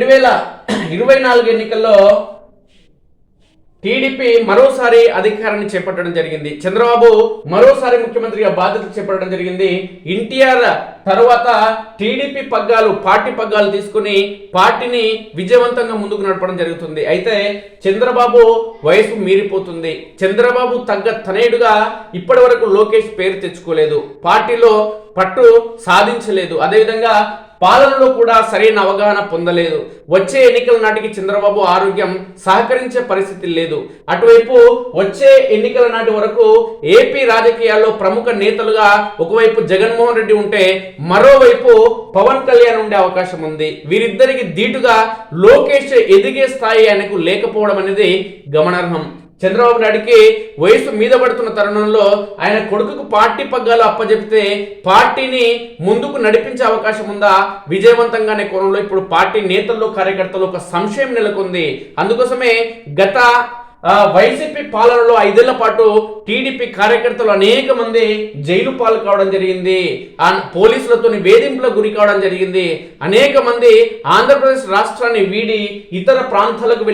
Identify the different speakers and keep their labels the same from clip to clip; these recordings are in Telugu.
Speaker 1: 2024 ఎన్నికల్లో టీడీపీ మరోసారి అధికారాన్ని చేపట్టడం జరిగింది. చంద్రబాబు మరోసారి ముఖ్యమంత్రిగా బాధ్యతలు చేపట్టడం జరిగింది. ఎన్టీఆర్ తర్వాత టీడీపీ పార్టీ పగ్గాలు తీసుకుని పార్టీని విజయవంతంగా ముందుకు నడపడం జరుగుతుంది. అయితే చంద్రబాబు వయసు మీరిపోతుంది. చంద్రబాబు తగ్గ తనయుడుగా ఇప్పటి వరకు లోకేష్ పేరు తెచ్చుకోలేదు, పార్టీలో పట్టు సాధించలేదు, అదేవిధంగా పాలనలో కూడా సరైన అవగాహన పొందలేదు. వచ్చే ఎన్నికల నాటికి చంద్రబాబు ఆరోగ్యం సహకరించే పరిస్థితి లేదు. అటువైపు వచ్చే ఎన్నికల నాటి వరకు ఏపీ రాజకీయాల్లో ప్రముఖ నేతలుగా ఒకవైపు జగన్మోహన్ రెడ్డి ఉంటే మరోవైపు పవన్ కళ్యాణ్ ఉండే అవకాశం ఉంది. వీరిద్దరికి ధీటుగా లోకేష్ ఎదిగే స్థాయి ఆయనకు లేకపోవడం అనేది గమనార్హం. చంద్రబాబు నాయుడికి వయసు మీద పడుతున్న తరుణంలో ఆయన కొడుకుకు పార్టీ పగ్గాలు అప్పచెప్తే పార్టీని ముందుకు నడిపించే అవకాశం ఉందా? విజయవంతంగానే కోణంలో ఇప్పుడు పార్టీ నేతల్లో కార్యకర్తలు ఒక సంశయం నెలకొంది. అందుకోసమే గత వైసీపీ పాలనలో 5 ఏళ్ల పాటు టీడీపీ కార్యకర్తలు అనేక మంది జైలు పాలు కావడం జరిగింది, పోలీసులతో వేధింపులకు గురి కావడం జరిగింది. అనేక మంది ఆంధ్రప్రదేశ్ రాష్ట్రాన్ని వీడి ఇతర ప్రాంతాలకు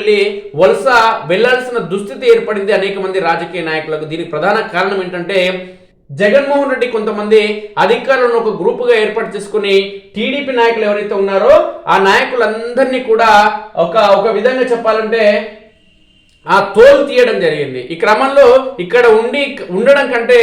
Speaker 1: వలస వెళ్లాల్సిన దుస్థితి ఏర్పడింది అనేక మంది రాజకీయ నాయకులకు. దీనికి ప్రధాన కారణం ఏంటంటే జగన్మోహన్ రెడ్డి కొంతమంది అధికారులను ఒక గ్రూపుగా ఏర్పాటు చేసుకుని టీడీపీ నాయకులు ఎవరైతే ఉన్నారో ఆ నాయకులందరినీ కూడా ఒక విధంగా చెప్పాలంటే తోలు తీయడం జరిగింది. ఈ క్రమంలో ఇక్కడ ఉండడం కంటే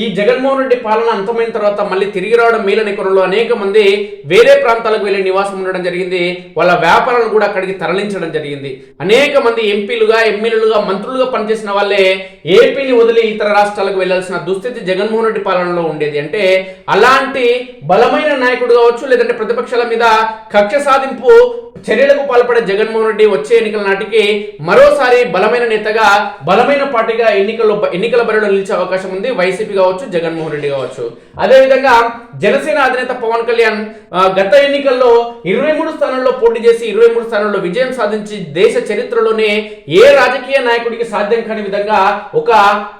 Speaker 1: ఈ జగన్మోహన్ రెడ్డి పాలన అంతమైన తర్వాత మళ్ళీ తిరిగి రావడం మేలనే కోణంలో అనేక మంది వేరే ప్రాంతాలకు వెళ్ళి నివాసం ఉండడం జరిగింది. వాళ్ళ వ్యాపారాలు కూడా అక్కడికి తరలించడం జరిగింది. అనేక మంది ఎంపీలుగా ఎమ్మెల్యేలుగా మంత్రులుగా పనిచేసిన వాళ్ళే ఏపీని వదిలి ఇతర రాష్ట్రాలకు వెళ్లాల్సిన దుస్థితి జగన్మోహన్ రెడ్డి పాలనలో ఉండేది. అంటే అలాంటి బలమైన నాయకుడు కావచ్చు, లేదంటే ప్రతిపక్షాల మీద కక్ష సాధింపు చర్యలకు పాల్పడే జగన్మోహన్ రెడ్డి వచ్చే ఎన్నికల నాటికి మరోసారి బలమైన నేతగా బలమైన పార్టీగా ఎన్నికల బరిలో నిలిచే అవకాశం ఉంది. వైసీపీ కావచ్చు, జగన్మోహన్ రెడ్డి కావచ్చు. అదేవిధంగా జనసేన అధినేత పవన్ కళ్యాణ్ గత ఎన్నికల్లో 23 స్థానాల్లో పోటీ చేసి 23 స్థానాల్లో విజయం సాధించి దేశ చరిత్రలోనే ఏ రాజకీయ నాయకుడికి సాధ్యం కాని విధంగా ఒక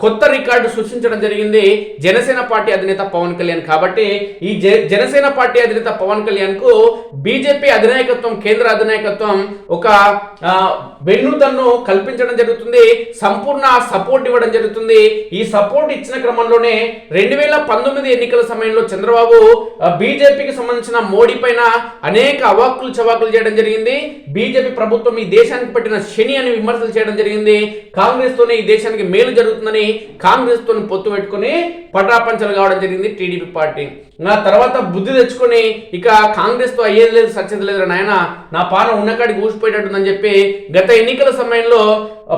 Speaker 1: కొత్త రికార్డు సృష్టించడం జరిగింది జనసేన పార్టీ అధినేత పవన్ కళ్యాణ్. కాబట్టి ఈ జనసేన పార్టీ అధినేత పవన్ కళ్యాణ్ కు బీజేపీ అధినాయకత్వం, కేంద్ర అధినాయకత్వం ఒక వెన్నుదన్ను కల్పించడం జరుగుతుంది, సంపూర్ణ సపోర్ట్ ఇవ్వడం జరుగుతుంది. ఈ సపోర్ట్ ఇచ్చిన క్రమంలోనే 2019 ఎన్నికల సమయంలో చంద్రబాబు బీజేపీకి సంబంధించిన మోడీ పైన అనేక అవాక్కులు చవాకులు చేయడం జరిగింది. బీజేపీ ప్రభుత్వం ఈ దేశానికి పట్టిన శని అని విమర్శలు చేయడం జరిగింది. కాంగ్రెస్ తోనే ఈ దేశానికి మేలు జరుగుతుందని కాంగ్రెస్ తోని పొత్తు పెట్టుకుని పటాపంచలు కావడం జరిగింది టీడీపీ పార్టీ. నా తర్వాత బుద్ధి తెచ్చుకొని ఇక కాంగ్రెస్ తో అయ్యేది లేదు, సచ్చేది లేదు నాయన, నా పాన ఉన్నకాడికి ఊసిపోయేటట్టుందని చెప్పి గత ఎన్నికల సమయంలో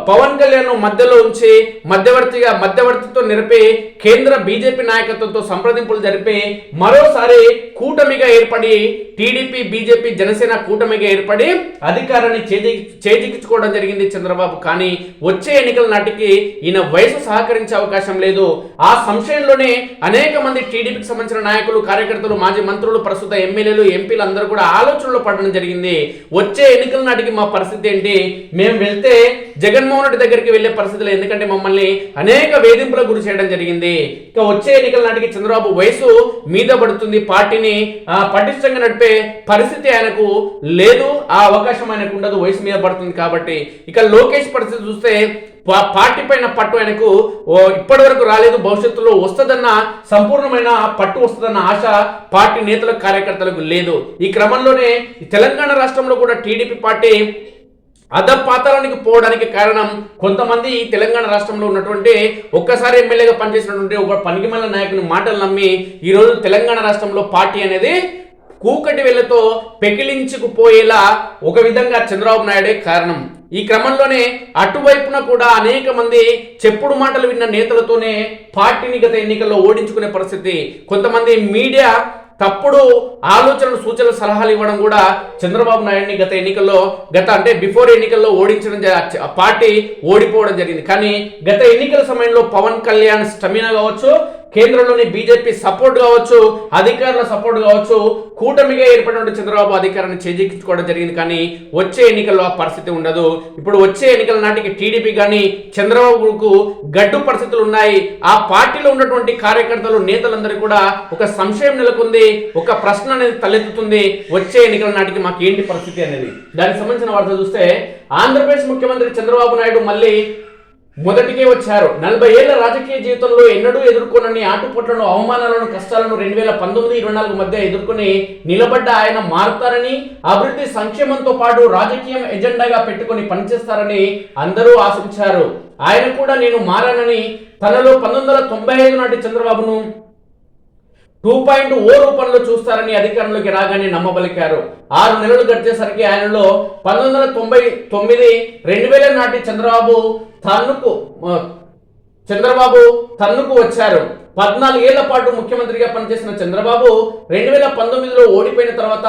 Speaker 1: పవన్ కళ్యాణ్ మధ్యలో ఉంచి మధ్యవర్తితో నిలిపి కేంద్ర బీజేపీ నాయకత్వంతో సంప్రదింపులు జరిపి మరోసారి కూటమిగా ఏర్పడి టీడీపీ, బీజేపీ, జనసేన కూటమిగా ఏర్పడి అధికారాన్ని చేజిక్కించుకోవడం జరిగింది చంద్రబాబు. కానీ వచ్చే ఎన్నికల నాటికి ఈయన వయసు సహకరించే అవకాశం లేదు. ఆ సంశయంలోనే అనేక మంది టీడీపీకి సంబంధించిన నాయకులు, కార్యకర్తలు, మాజీ మంత్రులు, ప్రస్తుత ఎమ్మెల్యేలు, ఎంపీలు అందరూ కూడా ఆలోచనలో పడడం జరిగింది. వచ్చే ఎన్నికల నాటికి మా పరిస్థితి ఏంటి? మేము వెళ్తే జగన్మోహన్ రెడ్డి దగ్గరికి వెళ్లే పరిస్థితులు, ఎందుకంటే మమ్మల్ని అనేక వేధింపులకు గురి చేయడం జరిగింది. ఇక వచ్చే ఎన్నికల నాటికి చంద్రబాబు వయసు మీద పడుతుంది, పార్టీని పటిష్టంగా నడిపే పరిస్థితి ఆయనకు లేదు, ఆ అవకాశం ఆయనకు ఉండదు, వయసు మీద పడుతుంది. కాబట్టి ఇక లోకేష్ పరిస్థితి చూస్తే పార్టీ పైన పట్టు ఆయనకు ఇప్పటి వరకు రాలేదు, భవిష్యత్తులో వస్తుందన్న సంపూర్ణమైన పట్టు వస్తుందన్న ఆశ పార్టీ నేతలకు, కార్యకర్తలకు లేదు. ఈ క్రమంలోనే తెలంగాణ రాష్ట్రంలో కూడా టీడీపీ పార్టీ అధపాతాళానికి పోవడానికి కారణం కొంతమంది తెలంగాణ రాష్ట్రంలో ఉన్నటువంటి ఒక్కసారి ఎమ్మెల్యేగా పనిచేసినటువంటి ఒక పనికిమాలిన నాయకుని మాటలు నమ్మి ఈరోజు తెలంగాణ రాష్ట్రంలో పార్టీ అనేది కూకటి వేళ్లతో పెకిలించుకుపోయేలా ఒక విధంగా చంద్రబాబు నాయుడే కారణం. ఈ క్రమంలోనే అటువైపున కూడా అనేక మంది చెప్పుడు మాటలు విన్న నేతలతోనే పార్టీని గత ఎన్నికల్లో ఓడించుకునే పరిస్థితి. కొంతమంది మీడియా తప్పుడు ఆలోచనలు, సూచనలు, సలహాలు ఇవ్వడం కూడా చంద్రబాబు నాయుడిని అంటే బిఫోర్ ఎన్నికల్లో ఓడించడం, పార్టీ ఓడిపోవడం జరిగింది. కానీ గత ఎన్నికల సమయంలో పవన్ కళ్యాణ్ స్టమినా కావచ్చు, కేంద్రంలోని బీజేపీ సపోర్ట్ కావచ్చు, అధికారుల సపోర్ట్ కావచ్చు, కూటమిగా ఏర్పడినటువంటి చంద్రబాబు అధికారాన్ని చేజిక్కించుకోవడం జరిగింది. కానీ వచ్చే ఎన్నికల్లో ఆ పరిస్థితి ఉండదు. ఇప్పుడు వచ్చే ఎన్నికల నాటికి టీడీపీ కానీ చంద్రబాబుకు గడ్డు పరిస్థితులు ఉన్నాయి. ఆ పార్టీలో ఉన్నటువంటి కార్యకర్తలు, నేతలందరూ కూడా ఒక సంశయం నెలకొంది, ఒక ప్రశ్న అనేది తలెత్తుతుంది. వచ్చే ఎన్నికల నాటికి మాకు ఏంటి పరిస్థితి అనేది. దానికి సంబంధించిన వార్త చూస్తే ఆంధ్రప్రదేశ్ ముఖ్యమంత్రి చంద్రబాబు నాయుడు మళ్ళీ మొదటికే వచ్చారు. 40 ఏళ్ల రాజకీయ జీవితంలో ఎన్నడూ ఎదుర్కొనని ఆటుపోట్లను, అవమానాలను, కష్టాలను 2019-24 మధ్య ఎదుర్కొని నిలబడ్డ ఆయన మారుతారని, అభివృద్ధి సంక్షేమంతో పాటు రాజకీయం ఎజెండాగా పెట్టుకొని పనిచేస్తారని అందరూ ఆశించారు. ఆయన కూడా నేను మారానని తనలో 1995 నాటి చంద్రబాబును 2.0 రూపంలో చూస్తారని అధికారంలోకి రాగానే నమ్మబలికారు. 6 నెలలు గడిచేసరికి ఆయనలో 1999, 2000 నాటి చంద్రబాబు తన్నుకు వచ్చారు. 14 ఏళ్ల పాటు ముఖ్యమంత్రిగా పనిచేసిన చంద్రబాబు 2019లో ఓడిపోయిన తర్వాత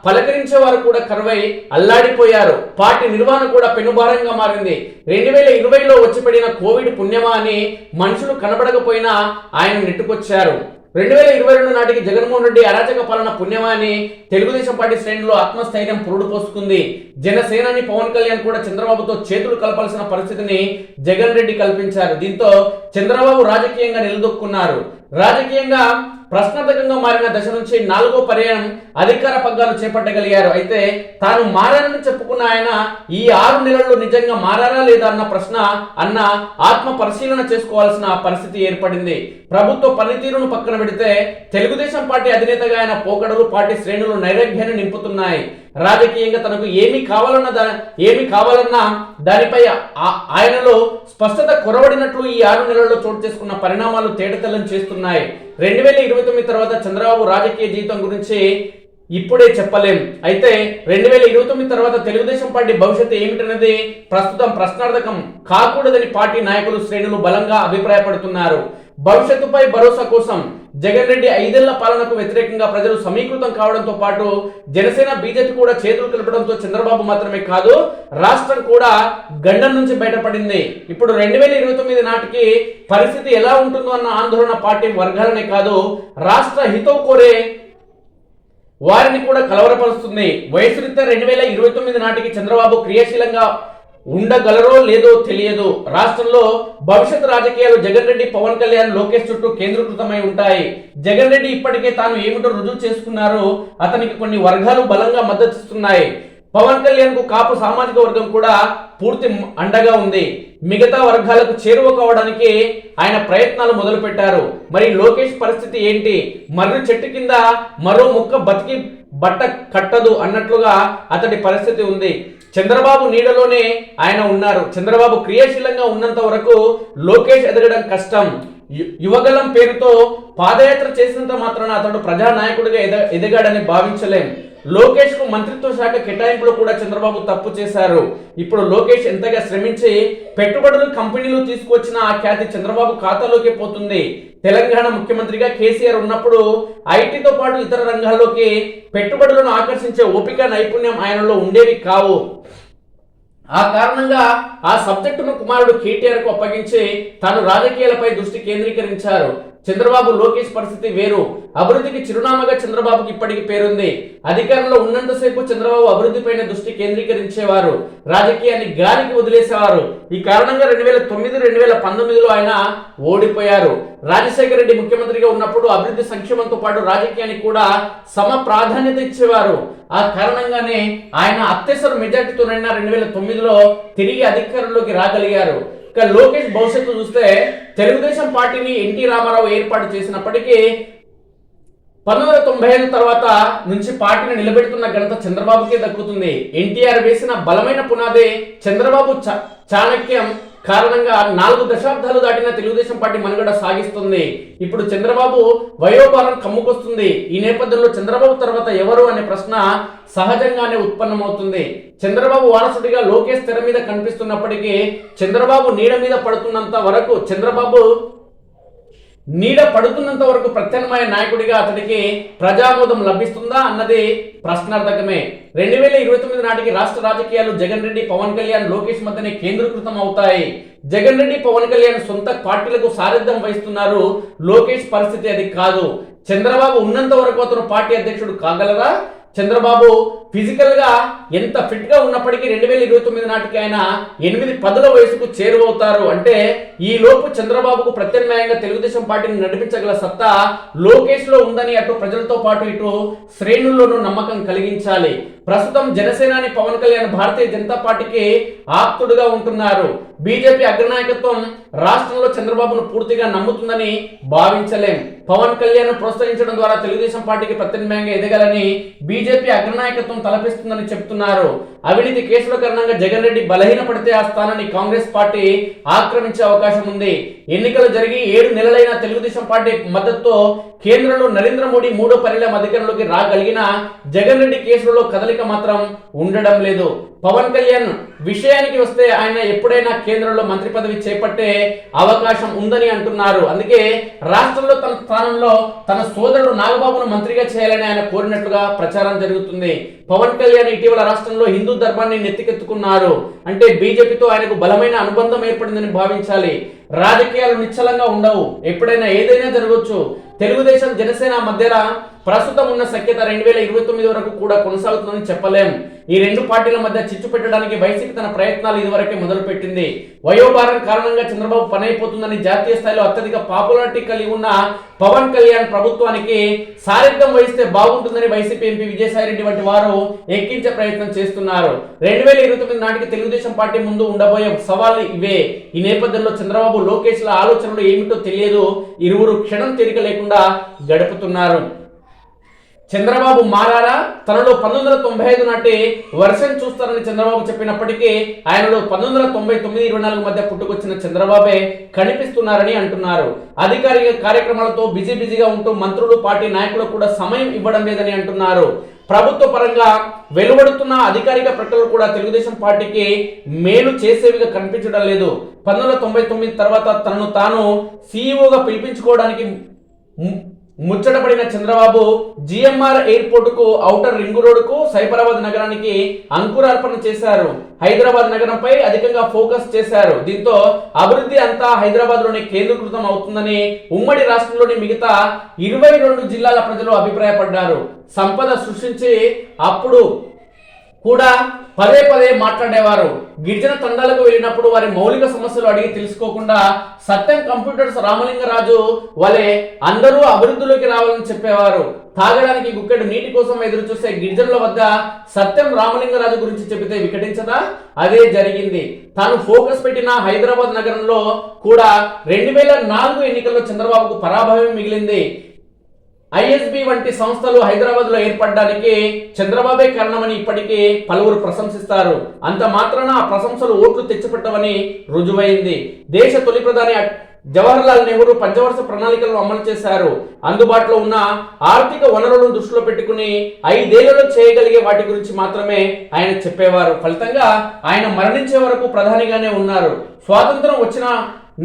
Speaker 1: పలకరించే వారు కూడా కరువై అల్లాడిపోయారు. పార్టీ నిర్వహణ కూడా పెనుభారంగా మారింది. 2020లో వచ్చిపడిన కోవిడ్ పుణ్యమా అని మనుషులు కనబడకపోయినా ఆయన నెట్టుకొచ్చారు. 2022 నాటికి జగన్మోహన్ రెడ్డి అరాచక పాలన పుణ్యమా అని తెలుగుదేశం పార్టీ శ్రేణుల్లో ఆత్మస్థైర్యం పురుడు పోసుకుంది. జనసేనాని పవన్ కళ్యాణ్ కూడా చంద్రబాబుతో చేతులు కలపాల్సిన పరిస్థితిని జగన్ రెడ్డి కల్పించారు. దీంతో చంద్రబాబు రాజకీయంగా నిలదొక్కున్నారు. రాజకీయంగా ప్రశ్నార్థకంగా మారిన దశ నుంచి 4వ పర్యాయం అధికార పగ్గాలు చేపట్టగలిగారు. అయితే తాను మారానని చెప్పుకున్న ఆయన ఈ 6 నెలల్లో నిజంగా మారారా లేదా అన్న ఆత్మ పరిశీలన చేసుకోవాల్సిన పరిస్థితి ఏర్పడింది. ప్రభుత్వ పనితీరును పక్కన పెడితే తెలుగుదేశం పార్టీ అధినేతగా ఆయన పోకడలు పార్టీ శ్రేణులు నైరాగ్యాన్ని నింపుతున్నాయి. రాజకీయంగా తనకు ఏమి కావాలన్నా దానిపై ఆయనలో స్పష్టత కొరవడినట్లు ఈ 6 నెలల్లో చోటు చేసుకున్న పరిణామాలు తేటతెల్లం చేస్తున్నాయి. 2029 తర్వాత చంద్రబాబు రాజకీయ జీవితం గురించి ఇప్పుడే చెప్పలేం. అయితే 2029 తర్వాత తెలుగుదేశం పార్టీ భవిష్యత్తు ఏమిటనేది ప్రస్తుతం ప్రశ్నార్థకం కాకూడదని పార్టీ నాయకులు, శ్రేణులు బలంగా అభిప్రాయపడుతున్నారు. భవిష్యత్తుపై భరోసా కోసం జగన్ రెడ్డి 5 ఏళ్ల పాలనకు వ్యతిరేకంగా ప్రజలు సమీకృతం కావడంతో పాటు జనసేన, బీజేపీ కూడా చేతులు కలపడంతో చంద్రబాబు మాత్రమే కాదు రాష్ట్రం కూడా గండం నుంచి బయటపడింది. ఇప్పుడు 2029 నాటికి పరిస్థితి ఎలా ఉంటుందో అన్న ఆందోళన పార్టీ వర్గాలనే కాదు రాష్ట్ర హితం కోరే వారిని కూడా కలవరపరుస్తుంది. వయసు రీత్యా 2029 నాటికి చంద్రబాబు క్రియాశీలంగా ఉండగలరో లేదో తెలియదు. రాష్ట్రంలో భవిష్యత్ రాజకీయాలు జగన్ రెడ్డి, పవన్ కళ్యాణ్, లోకేష్ చుట్టూ కేంద్రీకృతమై ఉంటాయి. జగన్ రెడ్డి ఇప్పటికే తాను ఏమిటో రుజువు చేసుకున్నారు. అతనికి కొన్ని వర్గాలు బలంగా మద్దతిస్తున్నాయి. పవన్ కళ్యాణ్ కు కాపు సామాజిక వర్గం కూడా పూర్తి అండగా ఉంది. మిగతా వర్గాలకు చేరువ కావడానికి ఆయన ప్రయత్నాలు మొదలు పెట్టారు. మరి లోకేష్ పరిస్థితి ఏంటి? మర్రి చెట్టు కింద మరో ముక్క బతికి బట్ట కట్టదు అన్నట్లుగా అతడి పరిస్థితి ఉంది. చంద్రబాబు నీడలోనే ఆయన ఉన్నారు. చంద్రబాబు క్రియాశీలంగా ఉన్నంత వరకు లోకేష్ ఎదగడం కష్టం. యువగలం పేరుతో పాదయాత్ర చేసినంత మాత్రాన అతడు ప్రజానాయకుడిగా ఎదగాడని భావించలేం. లోకేష్ కు మంత్రిత్వ శాఖ కేటాయింపులో కూడా చంద్రబాబు తప్పు చేశారు. ఇప్పుడు లోకేష్ ఎంతగా శ్రమించి పెట్టుబడులు, కంపెనీలు తీసుకొచ్చిన ఆ ఖ్యాతి చంద్రబాబు ఖాతాలోకి పోతుంది. తెలంగాణ ముఖ్యమంత్రిగా కేసీఆర్ ఉన్నప్పుడు ఐటీతో పాటు ఇతర రంగాల్లోకి పెట్టుబడులను ఆకర్షించే ఓపిక, నైపుణ్యం ఆయనలో ఉండేవి కావు. ఆ కారణంగా ఆ సబ్జెక్టును కుమారుడు కేటీఆర్ కు అప్పగించి తాను రాజకీయాలపై దృష్టి కేంద్రీకరించారు. చంద్రబాబు, లోకేష్ పరిస్థితి వేరు. అభివృద్ధికి చిరునామాగా చంద్రబాబుకి ఇప్పటికీ పేరుంది. అధికారంలో ఉన్నంతసేపు చంద్రబాబు అభివృద్ధిపైన దృష్టి కేంద్రీకరించేవారు, రాజకీయాన్ని గాలికి వదిలేసేవారు. ఈ కారణంగా 2009, 2019లో ఆయన ఓడిపోయారు. రాజశేఖర రెడ్డి ముఖ్యమంత్రిగా ఉన్నప్పుడు అభివృద్ధి సంక్షేమంతో పాటు రాజకీయానికి కూడా సమ ప్రాధాన్యత ఇచ్చేవారు. ఆ కారణంగానే ఆయన అత్యవసర మెజార్టీతోనైనా 2009లో తిరిగి అధికారంలోకి రాగలిగారు. ఇక లోకేష్ భవిష్యత్తు చూస్తే తెలుగుదేశం పార్టీని ఎన్టీ రామారావు ఏర్పాటు చేసినప్పటికీ 1995 తర్వాత నుంచి పార్టీని నిలబెడుతున్న ఘనత చంద్రబాబుకే దక్కుతుంది. ఎన్టీఆర్ వేసిన బలమైన పునాదే చంద్రబాబు చాణక్యం కారణంగా 4 దశాబ్దాలు దాటిన తెలుగుదేశం పార్టీ మనుగడ సాగిస్తుంది. ఇప్పుడు చంద్రబాబు వయోభారం కమ్ముకొస్తుంది. ఈ నేపథ్యంలో చంద్రబాబు తర్వాత ఎవరు అనే ప్రశ్న సహజంగానే ఉత్పన్నమవుతుంది. చంద్రబాబు వారసుడిగా లోకేష్ తెర మీద కనిపిస్తున్నప్పటికీ చంద్రబాబు నీడ పడుతున్నంత వరకు ప్రత్యామ్నాయ నాయకుడిగా అతడికి ప్రజామోదం లభిస్తుందా అన్నది ప్రశ్నార్థకమే. 2029 నాటికి రాష్ట్ర రాజకీయాలు జగన్ రెడ్డి, పవన్ కళ్యాణ్, లోకేష్ మధ్యనే కేంద్రీకృతం అవుతాయి. జగన్ రెడ్డి పవన్ కళ్యాణ్ సొంత పార్టీలకు సారథ్యం వహిస్తున్నారు. లోకేష్ పరిస్థితి అది కాదు. చంద్రబాబు ఉన్నంత వరకు అతను పార్టీ అధ్యక్షుడు కాగలరా? చంద్రబాబు ఫిజికల్ గా ఎంత ఫిట్ గా ఉన్నప్పటికీ 2029 నాటికి ఆయన 8-10 వయసుకు చేరువవుతారు. అంటే ఈ లోపు చంద్రబాబుకు ప్రత్యామ్నాయంగా తెలుగుదేశం పార్టీని నడిపించగల సత్తా లోకేష్ లో ఉందని అటు ప్రజలతో పాటు ఇటు శ్రేణుల్లోనూ నమ్మకం కలిగించాలి. ప్రస్తుతం జనసేనాని పవన్ కళ్యాణ్ భారతీయ జనతా పార్టీకి ఆప్తుడుగా ఉంటున్నారు. బీజేపీ అగ్రనాయకత్వం రాష్ట్రంలో చంద్రబాబును పూర్తిగా నమ్ముతుందని భావించలేం. పవన్ కళ్యాణ్ ప్రోత్సహించడం ద్వారా తెలుగుదేశం పార్టీకి ప్రత్యామ్నాయంగా ఎదగాలని బీజేపీ అగ్రనాయకత్వం తలపిస్తుందని చెప్తున్నారు. అవినీతి కేసుల కారణంగా జగన్ రెడ్డి బలహీనపడితే ఆ స్థానాన్ని కాంగ్రెస్ పార్టీ ఆక్రమించే అవకాశం ఉంది. ఎన్నికలు జరిగి 7 నెలలైన తెలుగుదేశం పార్టీ మద్దతుతో కేంద్రంలో నరేంద్ర మోడీ 3వ పర్యాయం అధికారంలోకి రాగలిగిన జగన్ రెడ్డి కేసులలో కదలిక మాత్రం ఉండడం లేదు. పవన్ కళ్యాణ్ విషయానికి వస్తే ఆయన ఎప్పుడైనా కేంద్రంలో మంత్రి పదవి చేపట్టే అవకాశం ఉందని అంటున్నారు. అందుకే రాష్ట్రంలో తన స్థానంలో తన సోదరుడు నాగబాబును మంత్రిగా చేయాలని ఆయన కోరినట్లుగా ప్రచారం జరుగుతుంది. పవన్ కళ్యాణ్ ఇటీవల రాష్ట్రంలో హిందూ ధర్మాన్ని నెత్తికెత్తుకున్నారు. అంటే బీజేపీతో ఆయనకు బలమైన అనుబంధం ఏర్పడిందని భావించాలి. రాజకీయాలు నిశ్చలంగా ఉండవు, ఎప్పుడైనా ఏదైనా జరగవచ్చు. తెలుగుదేశం జనసేన మధ్య ప్రస్తుతం ఉన్న సఖ్యత 2029 వరకు కూడా కొనసాగుతుందని చెప్పలేం. ఈ రెండు పార్టీల మధ్య చిచ్చు పెట్టడానికి వైసీపీ తన ప్రయత్నాలు ఇదివరకే మొదలుపెట్టింది. వయోభారం కారణంగా చంద్రబాబు పనైపోతుందని జాతీయ స్థాయిలో అత్యధిక పాపులారిటీ కలిగి ఉన్న పవన్ కళ్యాణ్ ప్రభుత్వానికి సారథ్యం వహిస్తే బాగుంటుందని వైసీపీ ఎంపీ విజయసాయిరెడ్డి వంటి వారు ఎక్కించే ప్రయత్నం చేస్తున్నారు. 2029 నాటికి తెలుగుదేశం పార్టీ ముందు ఉండబోయే సవాళ్లు ఇవే. ఈ నేపథ్యంలో చంద్రబాబు లోకేష్ల ఆలోచనలు ఏమిటో తెలియదు. ఇరువురు క్షణం తీరిక లేకుండా గడుపుతున్నారు. చంద్రబాబు మారారా? తనలో 1995 నాటి వర్షన్ చూస్తారని చంద్రబాబు చెప్పినప్పటికీ ఆయనలో 1999-24 మధ్య పుట్టుకొచ్చిన చంద్రబాబే కనిపిస్తున్నారని అంటున్నారు. అధికారిక కార్యక్రమాలతో బిజీగా ఉంటూ మంత్రులు పార్టీ నాయకులకు కూడా సమయం ఇవ్వడం లేదని అంటున్నారు. ప్రభుత్వ పరంగా వెలువడుతున్న అధికారిక ప్రకటనలు కూడా తెలుగుదేశం పార్టీకి మేలు చేసేవిగా కనిపించడం లేదు. 1999 తర్వాత తనను తాను సీఈఓగా పిలిపించుకోవడానికి ముచ్చటపడిన చంద్రబాబు జిఎంఆర్ ఎయిర్పోర్ట్ కు, ఔటర్ రింగ్ రోడ్ కు, సైబరాబాద్ నగరానికి అంకురార్పణ చేశారు. హైదరాబాద్ నగరంపై అధికంగా ఫోకస్ చేశారు. దీంతో అభివృద్ధి అంతా హైదరాబాద్ లోనే కేంద్రీకృతం అవుతుందని ఉమ్మడి రాష్ట్రంలోని మిగతా 22 జిల్లాల ప్రజలు అభిప్రాయపడ్డారు. సంపద సృష్టించి అప్పుడు కూడా పదే మాట్లాడేవారు. గిరిజన తండాలకు వెళ్ళినప్పుడు వారి మౌలిక సమస్యలు అడిగి తెలుసుకోకుండా సత్యం కంప్యూటర్స్ రామలింగరాజు వలె అందరూ అభివృద్ధిలోకి రావాలని చెప్పేవారు. తాగడానికి గుక్కెడు నీటి కోసం ఎదురు చూసే గిరిజనుల వద్ద సత్యం రామలింగరాజు గురించి చెబితే వికటించదా? అదే జరిగింది. తాను ఫోకస్ పెట్టిన హైదరాబాద్ నగరంలో కూడా 2004 ఎన్నికల్లో చంద్రబాబుకు పరాభవం మిగిలింది. ఐఎస్బి వంటి సంస్థలు హైదరాబాద్ లో ఏర్పడడానికి చంద్రబాబే కారణమని ఇప్పటికీ పలువురు ప్రశంసిస్తారు. అంత మాత్రాన ఆ ప్రశంసలు ఓట్లు తెచ్చిపెట్టవని రుజువైంది. దేశ తొలి ప్రధాని జవహర్లాల్ నెహ్రూ పంచవర్ష ప్రణాళికలను అమలు చేశారు. అందుబాటులో ఉన్న ఆర్థిక వనరులను దృష్టిలో పెట్టుకుని 5 ఏళ్లలో చేయగలిగే వాటి గురించి మాత్రమే ఆయన చెప్పేవారు. ఫలితంగా ఆయన మరణించే వరకు ప్రధానిగానే ఉన్నారు. స్వాతంత్రం వచ్చిన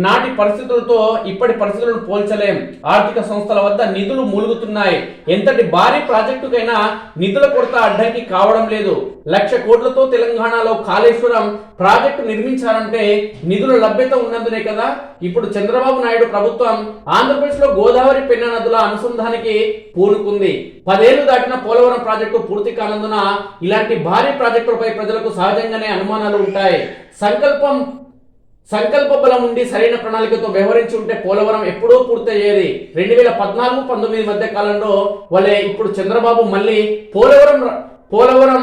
Speaker 1: నాటి పరిస్థితులతో ఇప్పటి పరిస్థితులను పోల్చలేం. ఆర్థిక సంస్థల వద్ద నిధులు మూలుగుతున్నాయి. ఎంతటి భారీ ప్రాజెక్టుకైనా నిధుల కొరత అడ్డంకి కావడం లేదు. 1,00,000 కోట్లతో తెలంగాణలో కాళేశ్వరం ప్రాజెక్టు నిర్మించాలంటే నిధుల లభ్యత ఉన్నందునే కదా. ఇప్పుడు చంద్రబాబు నాయుడు ప్రభుత్వం ఆంధ్రప్రదేశ్ లో గోదావరి పెన్నా నదుల అనుసంధానికి పూనుకుంది. 10 ఏళ్లు దాటిన పోలవరం ప్రాజెక్టు పూర్తి కానందున ఇలాంటి భారీ ప్రాజెక్టులపై ప్రజలకు సహజంగానే అనుమానాలు ఉంటాయి. సంకల్ప బలం ఉండి సరైన ప్రణాళికతో వ్యవహరించి ఉంటే పోలవరం ఎప్పుడో పూర్తయ్యేది. 2014-19 మధ్య కాలంలో వలె ఇప్పుడు చంద్రబాబు మళ్ళీ పోలవరం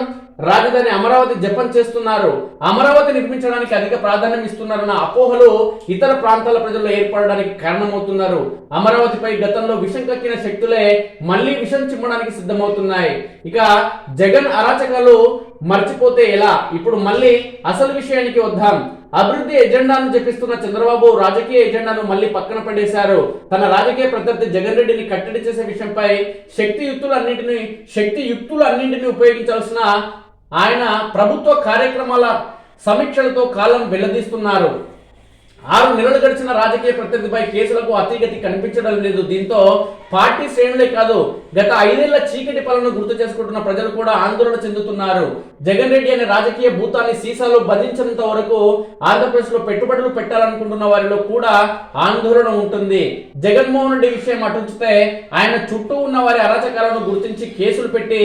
Speaker 1: రాజధాని అమరావతి జపం చేస్తున్నారు. అమరావతి నిర్మించడానికి అధిక ప్రాధాన్యం ఇస్తున్నారన్న అపోహలు ఇతర ప్రాంతాల ప్రజల్లో ఏర్పడడానికి కారణమవుతున్నారు. అమరావతిపై గతంలో విషం కక్కిన శక్తులే మళ్ళీ విషం చిమ్మడానికి సిద్ధమవుతున్నాయి. ఇక జగన్ అరాచకాలు మర్చిపోతే ఎలా? ఇప్పుడు మళ్ళీ అసలు విషయానికి వద్దాం. అభివృద్ధి ఎజెండాను చెప్పిస్తున్న చంద్రబాబు రాజకీయ ఎజెండాను మళ్ళీ పక్కన పడేశారు. తన రాజకీయ ప్రత్యర్థి జగన్ రెడ్డిని కట్టడి చేసే విషయంపై శక్తియుక్తులన్నింటినీ ఉపయోగించాల్సిన ఆయన ప్రభుత్వ కార్యక్రమాల సమీక్షలతో కాలం వెల్లదీస్తున్నారు. 6 నెలలు గడిచిన రాజకీయ ప్రత్యర్థిపై కేసులకు అతిగతి కనిపించడం లేదు. దీంతో పార్టీ శ్రేణులే కాదు, గత 5 ఏళ్ల చీకటి పాలనను గుర్తు చేసుకుంటున్న ప్రజలు కూడా ఆందోళన చెందుతున్నారు. జగన్ రెడ్డి అనే రాజకీయ భూతాన్ని సీసాలో బంధించినంత వరకు ఆంధ్రప్రదేశ్ లో పెట్టుబడులు పెట్టాలనుకుంటున్న వారిలో కూడా ఆందోళన ఉంటుంది. జగన్మోహన్ రెడ్డి విషయం అటుంచితే ఆయన చుట్టూ ఉన్న వారి అరాచకాలను గుర్తించి కేసులు పెట్టి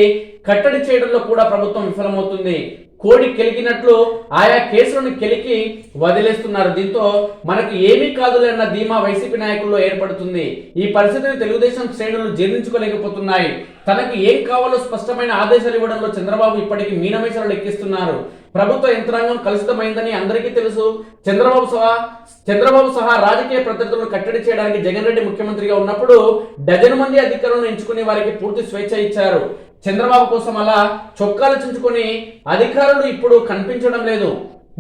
Speaker 1: కట్టడి చేయడంలో కూడా ప్రభుత్వం విఫలమవుతుంది. కోడి కెలికినట్లు ఆయా కేసులను కెలికి వదిలేస్తున్నారు. దీంతో మనకు ఏమీ కాదులే అన్న ధీమా వైసీపీ నాయకుల్లో ఏర్పడుతుంది. ఈ పరిస్థితిని తెలుగుదేశం శ్రేణులు జీర్ణించుకోలేకపోతున్నాయి. తనకు ఏం కావాలో స్పష్టమైన ఆదేశాలు ఇవ్వడంలో చంద్రబాబు ఇప్పటికీ మీనమేషాలు లెక్కిస్తున్నారు. ప్రభుత్వ యంత్రాంగం కలుషితమైందని అందరికీ తెలుసు. చంద్రబాబు సహా రాజకీయ ప్రత్యర్థులను కట్టడి చేయడానికి జగన్ రెడ్డి ముఖ్యమంత్రిగా ఉన్నప్పుడు డజను మంది అధికారులను ఎంచుకుని వారికి పూర్తి స్వేచ్ఛ ఇచ్చారు. చంద్రబాబు కోసం అలా చొక్కాలు చించుకొని అధికారులు ఇప్పుడు కనిపించడం లేదు.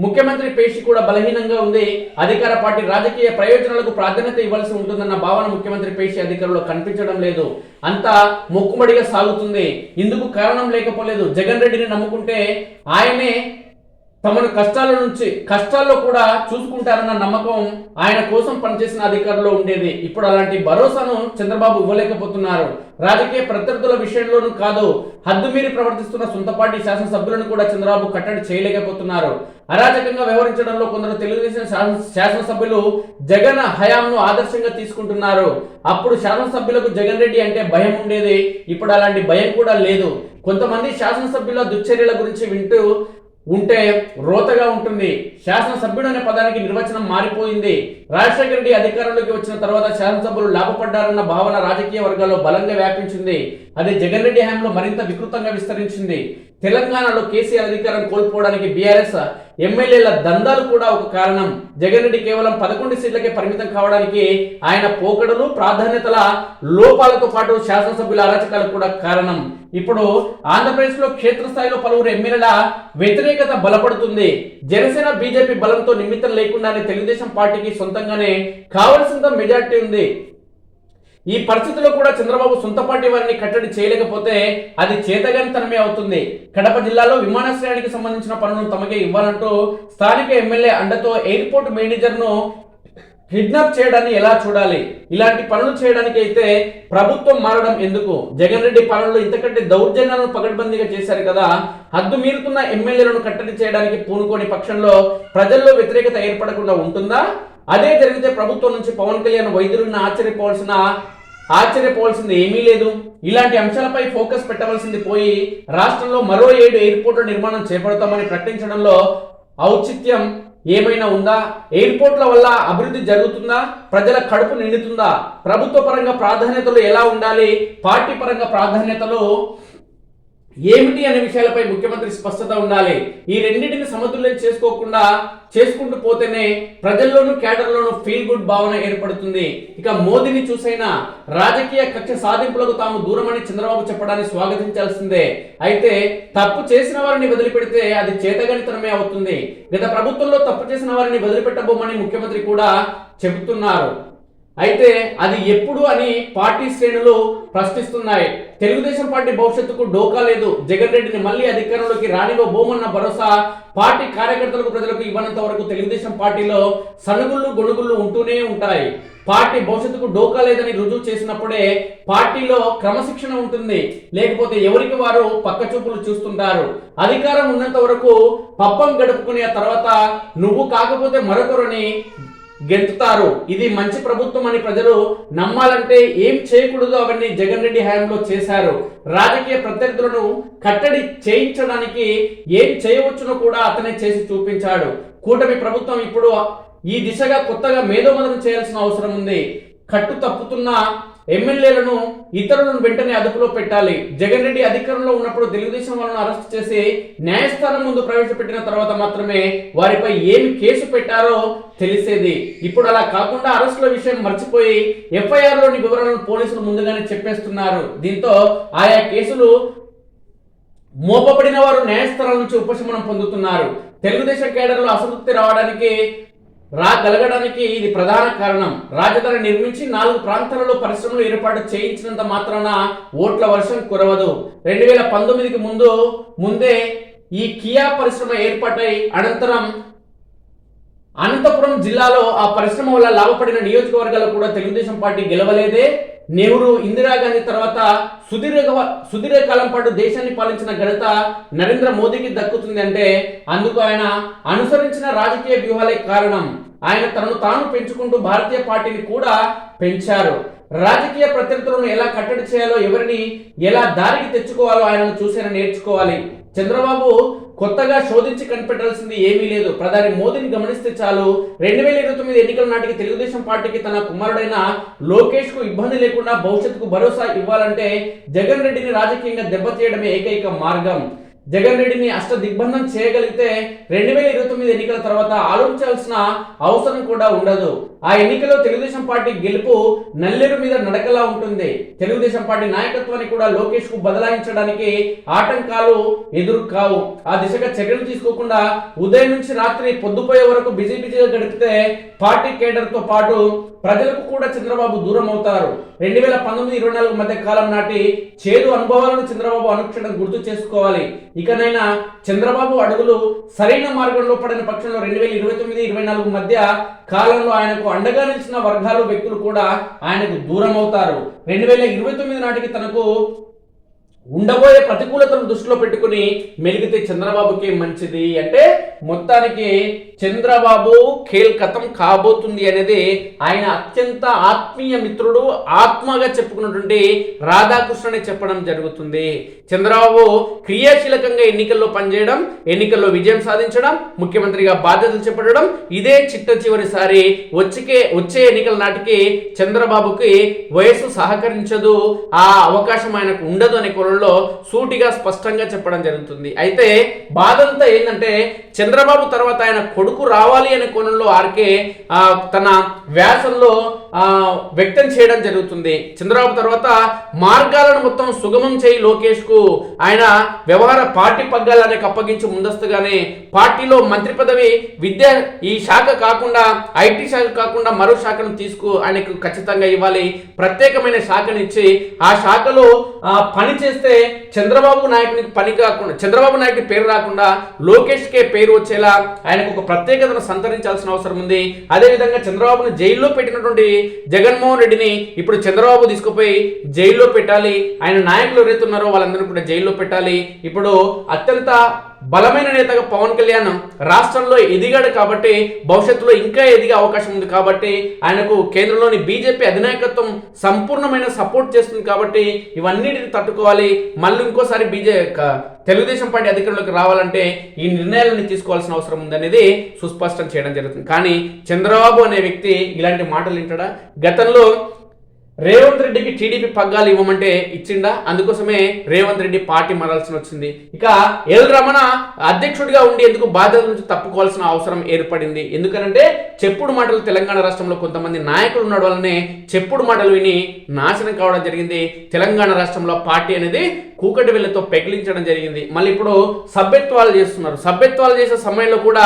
Speaker 1: ముఖ్యమంత్రి పేషి కూడా బలహీనంగా ఉంది. అధికార పార్టీ రాజకీయ ప్రయోజనాలకు ప్రాధాన్యత ఇవ్వాల్సి ఉంటుందన్న భావన ముఖ్యమంత్రి పేషి అధికారులు కనిపించడం లేదు. అంతా మొక్కుబడిగా సాగుతుంది. ఇందుకు కారణం లేకపోలేదు. జగన్ రెడ్డిని నమ్ముకుంటే ఆయనే తమను కష్టాల్లో కూడా చూసుకుంటారన్న నమ్మకం ఆయన కోసం పనిచేసిన అధికారుల్లో ఉండేది. ఇప్పుడు అలాంటి భరోసాను చంద్రబాబు ఇవ్వలేకపోతున్నారు. రాజకీయ ప్రత్యర్థుల విషయంలోనూ కాదు, హద్దుమీరి ప్రవర్తిస్తున్న సొంత పార్టీ శాసనసభ్యులను కూడా చంద్రబాబు కట్టడి చేయలేకపోతున్నారు. అరాచకంగా వ్యవహరించడంలో కొందరు తెలుగుదేశం శాసనసభ్యులు జగన్ హయాంను ఆదర్శంగా తీసుకుంటున్నారు. అప్పుడు శాసనసభ్యులకు జగన్ రెడ్డి అంటే భయం ఉండేది. ఇప్పుడు అలాంటి భయం కూడా లేదు. కొంతమంది శాసనసభ్యుల దుశ్చర్యల గురించి వింటూ ఉంటే రోతగా ఉంటుంది. శాసనసభ్యుడు అనే పదానికి నిర్వచనం మారిపోయింది. రాజశేఖర రెడ్డి అధికారంలోకి వచ్చిన తర్వాత శాసనసభ్యులు లాభపడ్డారన్న భావన రాజకీయ వర్గాల్లో బలంగా వ్యాపించింది. అది జగన్ రెడ్డి హయాంలో మరింత వికృతంగా విస్తరించింది. తెలంగాణలో కేసీఆర్ అధికారం కోల్పోవడానికి బీఆర్ఎస్ ఎమ్మెల్యేల దందాలు కూడా ఒక కారణం. జగన్ రెడ్డి కేవలం 11 సీట్లకే పరిమితం కావడానికి ఆయన పోకడలు, ప్రాధాన్యతల లోపాలతో పాటు శాసనసభ్యుల అరాచకాలు కూడా కారణం. ఇప్పుడు ఆంధ్రప్రదేశ్ లో క్షేత్రస్థాయిలో పలువురు ఎమ్మెల్యేల వ్యతిరేకత బలపడుతుంది. జనసేన బీజేపీ బలంతో నిమిత్తం లేకుండానే తెలుగుదేశం పార్టీకి సొంతంగానే కావలసినంత మెజార్టీ ఉంది. ఈ పరిస్థితిలో కూడా చంద్రబాబు సొంత పార్టీ వారిని కట్టడి చేయలేకపోతే అది చేతగానితనమే అవుతుంది. కడప జిల్లాలో విమానాశ్రయానికి సంబంధించిన పనులను తమకే ఇవ్వాలంటూ స్థానిక ఎమ్మెల్యే అండతో ఎయిర్పోర్ట్ మేనేజర్ను కిడ్నాప్ చేయడాన్ని ఎలా చూడాలి? ఇలాంటి పనులు చేయడానికి అయితే ప్రభుత్వం మారడం ఎందుకు? జగన్ రెడ్డి పాలనలో ఇంతకంటే దౌర్జన్యాలను పకడ్బందీగా చేశారు కదా. హద్దు మీరుతున్న ఎమ్మెల్యేలను కట్టడి చేయడానికి పూనుకోని పక్షంలో ప్రజల్లో వ్యతిరేకత ఏర్పడకుండా ఉంటుందా? అదే జరిగితే ప్రభుత్వం నుంచి పవన్ కళ్యాణ్ వైద్యులను ఆశ్చర్యపోవాల్సింది ఏమీ లేదు. ఇలాంటి అంశాలపై ఫోకస్ పెట్టవలసింది పోయి రాష్ట్రంలో మరో 7 ఎయిర్పోర్టుల నిర్మాణం చేపడతామని ప్రకటించడంలో ఔచిత్యం ఏమైనా ఉందా? ఎయిర్పోర్ట్ల వల్ల అభివృద్ధి జరుగుతుందా? ప్రజల కడుపు నిండుతుందా? ప్రభుత్వ పరంగా ప్రాధాన్యతలు ఎలా ఉండాలి? పార్టీ పరంగా ప్రాధాన్యతలు ఏమిటి అనే విషయాలపై ముఖ్యమంత్రి స్పష్టత ఉండాలి. ఈ రెండింటిని సమతుల్యం చేసుకుంటూ పోతేనే ప్రజల్లోనూ కేడర్లోనూ ఫీల్ గుడ్ భావన ఏర్పడుతుంది. ఇక మోదీని చూసైనా రాజకీయ కక్ష సాధింపులకు తాము దూరమని చంద్రబాబు చెప్పడాన్ని స్వాగతించాల్సిందే. అయితే తప్పు చేసిన వారిని వదిలిపెడితే అది చేతగానితనమే అవుతుంది. గత ప్రభుత్వంలో తప్పు చేసిన వారిని వదిలిపెట్టబోమని ముఖ్యమంత్రి కూడా చెబుతున్నారు. అయితే అది ఎప్పుడు అని పార్టీ శ్రేణులు ప్రశ్నిస్తున్నాయి. తెలుగుదేశం పార్టీ భవిష్యత్తుకు డోకా లేదు. జగన్ రెడ్డిని మళ్ళీ అధికారంలోకి రానివ్వబోమన్న భరోసా పార్టీ కార్యకర్తలకు, ప్రజలకు ఇవ్వనంత వరకు తెలుగుదేశం పార్టీలో సనుగుళ్ళు గొడుగుళ్ళు ఉంటూనే ఉంటాయి. పార్టీ భవిష్యత్తుకు డోకా లేదని రుజువు చేసినప్పుడే పార్టీలో క్రమశిక్షణ ఉంటుంది. లేకపోతే ఎవరికి వారు పక్క చూపులు చూస్తుంటారు. అధికారం ఉన్నంత వరకు పబ్బం గడుపుకునే తర్వాత నువ్వు కాకపోతే మరొకరుని గెంతుతారు. ఇది మంచి ప్రభుత్వం అని ప్రజలు నమ్మాలంటే ఏం చేయకూడదు అవన్నీ జగన్ రెడ్డి హయాంలో చేశారు. రాజకీయ ప్రత్యర్థులను కట్టడి చేయించడానికి ఏం చేయవచ్చునో కూడా అతనే చేసి చూపించాడు. కూటమి ప్రభుత్వం ఇప్పుడు ఈ దిశగా కొత్తగా మేధోమథనం చేయాల్సిన అవసరం ఉంది. కట్టు తప్పుతున్న ఎమ్మెల్యేలను, ఇతరులను వెంటనే అదుపులో పెట్టాలి. జగన్ రెడ్డి అధికారంలో ఉన్నప్పుడు తెలుగుదేశం వాళ్ళను అరెస్ట్ చేసి న్యాయస్థానం ముందు ప్రవేశపెట్టిన తర్వాత మాత్రమే వారిపై ఏమి కేసు పెట్టారో తెలిసేది. ఇప్పుడు అలా కాకుండా అరెస్టుల విషయం మర్చిపోయి ఎఫ్ఐఆర్ లోని వివరాలను పోలీసులు ముందుగానే చెప్పేస్తున్నారు. దీంతో ఆయా కేసులు మోపబడిన వారు న్యాయస్థానాల నుంచి ఉపశమనం పొందుతున్నారు. తెలుగుదేశం కేడర్లో అసంతృప్తి రాగలగడానికి ఇది ప్రధాన కారణం. రాజధాని నిర్మించి 4 ప్రాంతాలలో పరిశ్రమలు ఏర్పాటు చేయించినంత మాత్రాన ఓట్ల వర్షం కురవదు. 2019కి ముందే ఈ కియా పరిశ్రమ ఏర్పాటై అనంతరం అనంతపురం జిల్లాలో ఆ పరిశ్రమ వల్ల లాభపడిన నియోజకవర్గాల్లో కూడా తెలుగుదేశం పార్టీ గెలవలేదే. నెహ్రూ, ఇందిరాగాంధీ తర్వాత సుదీర్ఘకాలం పాటు దేశాన్ని పాలించిన ఘనత నరేంద్ర మోదీకి దక్కుతుంది అంటే అందుకు ఆయన అనుసరించిన రాజకీయ వ్యూహాలే కారణం. ఆయన తనను తాను పెంచుకుంటూ భారతీయ పార్టీని కూడా పెంచారు. రాజకీయ ప్రత్యర్థులను ఎలా కట్టడి చేయాలో, ఎవరిని ఎలా దారికి తెచ్చుకోవాలో ఆయనను చూసి నేర్చుకోవాలి. చంద్రబాబు కొత్తగా శోధించి కనిపెట్టాల్సింది ఏమీ లేదు. ప్రధాని మోదీని గమనిస్తే చాలు. 2029 ఎన్నికల నాటికి తెలుగుదేశం పార్టీకి తన కుమారుడైన లోకేష్ కు ఇబ్బంది లేకుండా భవిష్యత్తుకు భరోసా ఇవ్వాలంటే జగన్ రెడ్డిని రాజకీయంగా దెబ్బతీయడమే ఏకైక మార్గం. జగన్ రెడ్డిని అష్ట దిగ్బంధం చేయగలిగితే 2029 ఎన్నికల తర్వాత ఆలోచించాల్సిన అవసరం కూడా ఉండదు. ఆ ఎన్నికల్లో తెలుగుదేశం పార్టీ గెలుపు నల్లేరు మీద నడకలా ఉంటుంది. తెలుగుదేశం పార్టీ నాయకత్వాన్ని కూడా లోకేష్ కు బదలాయించడానికి ఆటంకాలు ఎదురు కావు. ఆ దిశగా చర్యలు తీసుకోకుండా ఉదయం నుంచి రాత్రి పొద్దుపోయే వరకు బిజీగా గడిపితే పార్టీ కేడర్ తో పాటు ప్రజలకు కూడా చంద్రబాబు దూరం అవుతారు. 2019-24 మధ్య కాలం నాటి చేదు అనుభవాలను చంద్రబాబు అనుక్షణం గుర్తు చేసుకోవాలి. ఇకనైనా చంద్రబాబు అడుగులు సరైన మార్గంలో పడిన పక్షంలో 2029-24 మధ్య కాలంలో ఆయనకు అండగా నిలిచిన వర్గాలు, వ్యక్తులు కూడా ఆయనకు దూరం అవుతారు. 2029 నాటికి తనకు ఉండబోయే ప్రతికూలతను దృష్టిలో పెట్టుకుని మెలిగితే చంద్రబాబుకి మంచిది. అంటే మొత్తానికి చంద్రబాబు ఖేల్ ఖతం కాబోతుంది అనేది ఆయన అత్యంత ఆత్మీయ మిత్రుడు, ఆత్మగా చెప్పుకున్నటువంటి రాధాకృష్ణని చెప్పడం జరుగుతుంది. చంద్రబాబు క్రియాశీలకంగా ఎన్నికల్లో పనిచేయడం, ఎన్నికల్లో విజయం సాధించడం, ముఖ్యమంత్రిగా బాధ్యతలు చేపట్టడం ఇదే చిట్ట చివరిసారి. వచ్చే ఎన్నికల నాటికి చంద్రబాబుకి వయసు సహకరించదు, ఆ అవకాశం ఆయనకు ఉండదు అనే కోణంలో సూటిగా స్పష్టంగా చెప్పడం జరుగుతుంది. అయితే బాధంతా ఏంటంటే చంద్రబాబు తర్వాత ఆయన కొడుకు రావాలి అనే కోణంలో ఆర్కే తన వ్యాసంలో వ్యక్తం చేయడం జరుగుతుంది. చంద్రబాబు తర్వాత మార్గాలను మొత్తం సుగమం చేయి లోకేష్ కు ఆయన వ్యవహార పార్టీ పగ్గాలనే అప్పగించి ముందస్తుగానే పార్టీలో మంత్రి పదవి, విద్య ఈ శాఖ కాకుండా ఐటీ శాఖ కాకుండా మరో శాఖను ఆయనకు ఖచ్చితంగా ఇవ్వాలి. ప్రత్యేకమైన శాఖను ఇచ్చి ఆ శాఖలో పని చేస్తే చంద్రబాబు నాయకునికి పని కాకుండా, చంద్రబాబు నాయకుడి పేరు రాకుండా లోకేష్ కే పేరు వచ్చేలా ఆయనకు ఒక ప్రత్యేకతను సంతరించాల్సిన అవసరం ఉంది. అదేవిధంగా చంద్రబాబును జైల్లో పెట్టినటువంటి జగన్మోహన్ రెడ్డిని ఇప్పుడు చంద్రబాబు తీసుకుపోయి జైల్లో పెట్టాలి. ఆయన నాయకులు ఎవరైతే ఉన్నారో వాళ్ళందరినీ కూడా జైల్లో పెట్టాలి. ఇప్పుడు అత్యంత బలమైన నేతగా పవన్ కళ్యాణ్ రాష్ట్రంలో ఎదిగాడు కాబట్టి భవిష్యత్తులో ఇంకా ఎదిగే అవకాశం ఉంది కాబట్టి ఆయనకు కేంద్రంలోని బీజేపీ అధినాయకత్వం సంపూర్ణమైన సపోర్ట్ చేస్తుంది కాబట్టి ఇవన్నిటిని తట్టుకోవాలి. మళ్ళీ ఇంకోసారి తెలుగుదేశం పార్టీ అధికారంలోకి రావాలంటే ఈ నిర్ణయాలను తీసుకోవాల్సిన అవసరం ఉందనేది సుస్పష్టం చేయడం జరుగుతుంది. కానీ చంద్రబాబు అనే వ్యక్తి ఇలాంటి మాటలు వింటాడా? గతంలో రేవంత్ రెడ్డికి టీడీపీ పగ్గాలు ఇవ్వమంటే ఇచ్చిండా? అందుకోసమే రేవంత్ రెడ్డి పార్టీ మారాల్సి వచ్చింది. ఇక ఎల్ రమణ అధ్యక్షుడిగా ఉండి ఎందుకు బాధ్యత నుంచి తప్పుకోవాల్సిన అవసరం ఏర్పడింది. ఎందుకంటే చెప్పుడు మాటలు తెలంగాణ రాష్ట్రంలో కొంతమంది నాయకులు ఉండడం వల్లనే చెప్పుడు మాటలు విని నాశనం కావడం జరిగింది. తెలంగాణ రాష్ట్రంలో పార్టీ అనేది కూకటి వెళ్ళతో పెకిలించడం జరిగింది. మళ్ళీ ఇప్పుడు సభ్యత్వాలు చేస్తున్నారు. సభ్యత్వాలు చేసే సమయంలో కూడా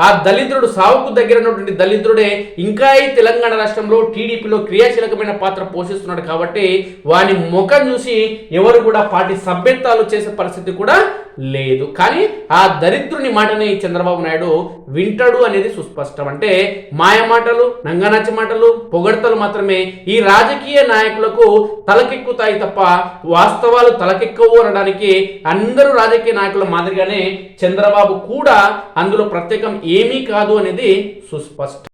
Speaker 1: ఆ దళిద్రుడు, సావుకు దగ్గర ఉన్నటువంటి దళిద్రుడే ఇంకా ఈ తెలంగాణ రాష్ట్రంలో టీడీపీలో క్రియాశీలకమైన పాత్ర పోషిస్తున్నాడు కాబట్టి వాని ముఖం చూసి ఎవరు కూడా పార్టీ సభ్యత్వాలు చేసే పరిస్థితి కూడా లేదు. కానీ ఆ దరిద్రుని మాటని చంద్రబాబు నాయుడు వింటాడు అనేది సుస్పష్టం. అంటే మాయ మాటలు, నంగనాచి మాటలు, పొగడ్తలు మాత్రమే ఈ రాజకీయ నాయకులకు తలకెక్కుతాయి తప్ప వాస్తవాలు తలకెక్కవు అనడానికి అందరూ రాజకీయ నాయకుల మాదిరిగానే చంద్రబాబు కూడా అందులో ప్రత్యేకం ఏమీ కాదు అనేది సుస్పష్టం.